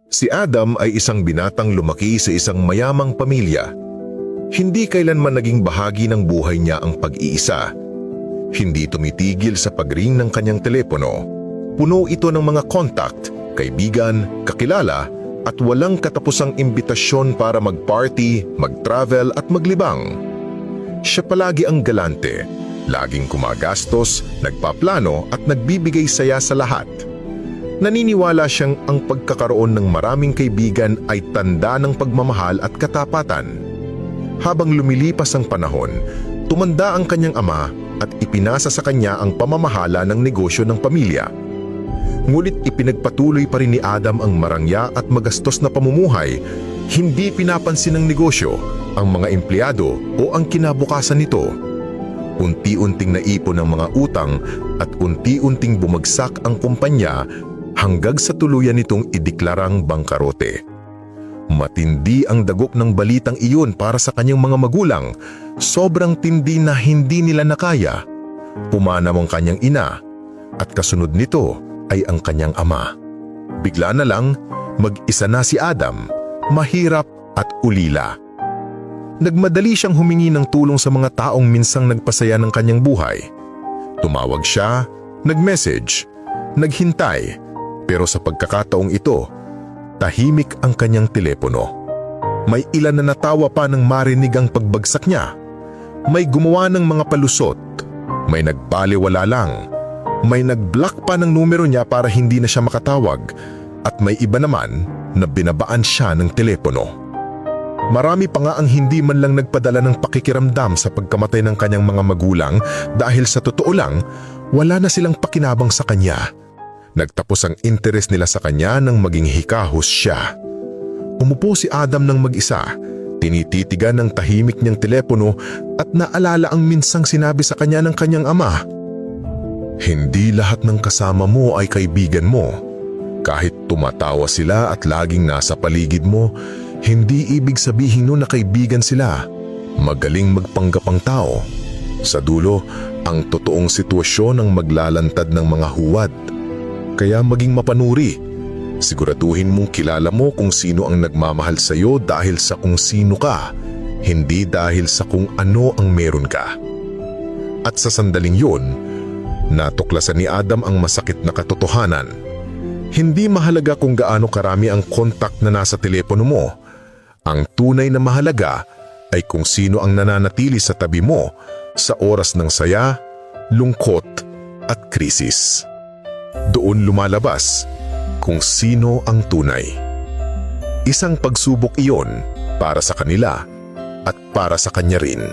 Si Adam ay isang binatang lumaki sa isang mayamang pamilya. Hindi kailanman naging bahagi ng buhay niya ang pag-iisa. Hindi tumitigil sa pag-ring ng kanyang telepono. Puno ito ng mga contact, kaibigan, kakilala at walang katapusang imbitasyon para mag-party, mag-travel at maglibang. Siya palagi ang galante, laging kumagastos, nagpaplano at nagbibigay saya sa lahat. Naniniwala siyang ang pagkakaroon ng maraming kaibigan ay tanda ng pagmamahal at katapatan. Habang lumilipas ang panahon, tumanda ang kanyang ama at ipinasa sa kanya ang pamamahala ng negosyo ng pamilya. Ngunit ipinagpatuloy pa rin ni Adam ang marangya at magastos na pamumuhay, hindi pinapansin ng negosyo, ang mga empleyado o ang kinabukasan nito. Unti-unting naipon ang mga utang at unti-unting bumagsak ang kumpanya hanggang sa tuluyan nitong ideklarang bangkarote. Matindi ang dagok ng balitang iyon para sa kanyang mga magulang, sobrang tindi na hindi nila nakaya. Pumanaw ang kanyang ina at kasunod nito ay ang kanyang ama. Bigla na lang, mag-isa na si Adam, mahirap at ulila. Nagmadali siyang humingi ng tulong sa mga taong minsang nagpasaya ng kanyang buhay. Tumawag siya, nag-message, naghintay, pero sa pagkakataong ito, tahimik ang kanyang telepono. May ilan na natawa pa nang marinig ang pagbagsak niya. May gumawa ng mga palusot, may nagbaliwala lang, may nag-block pa ng numero niya para hindi na siya makatawag, at may iba naman na binabaan siya ng telepono. Marami pa nga ang hindi man lang nagpadala ng pakikiramdam sa pagkamatay ng kanyang mga magulang dahil sa totoo lang, wala na silang pakinabang sa kanya. Nagtapos ang interes nila sa kanya nang maging hikahos siya. Umupo si Adam ng mag-isa, tinititigan ng tahimik niyang telepono at naalala ang minsang sinabi sa kanya ng kanyang ama. Hindi lahat ng kasama mo ay kaibigan mo. Kahit tumatawa sila at laging nasa paligid mo, hindi ibig sabihin nun na kaibigan sila. Magaling magpanggapang tao. Sa dulo, ang totoong sitwasyon ang maglalantad ng mga huwad. Kaya maging mapanuri. Siguraduhin mong kilala mo kung sino ang nagmamahal sa iyo dahil sa kung sino ka, hindi dahil sa kung ano ang meron ka. At sa sandaling yun, natuklasan ni Adam ang masakit na katotohanan. Hindi mahalaga kung gaano karami ang kontak na nasa telepono mo. Ang tunay na mahalaga ay kung sino ang nananatili sa tabi mo sa oras ng saya, lungkot at krisis. Doon lumalabas kung sino ang tunay. Isang pagsubok iyon para sa kanila at para sa kanya rin.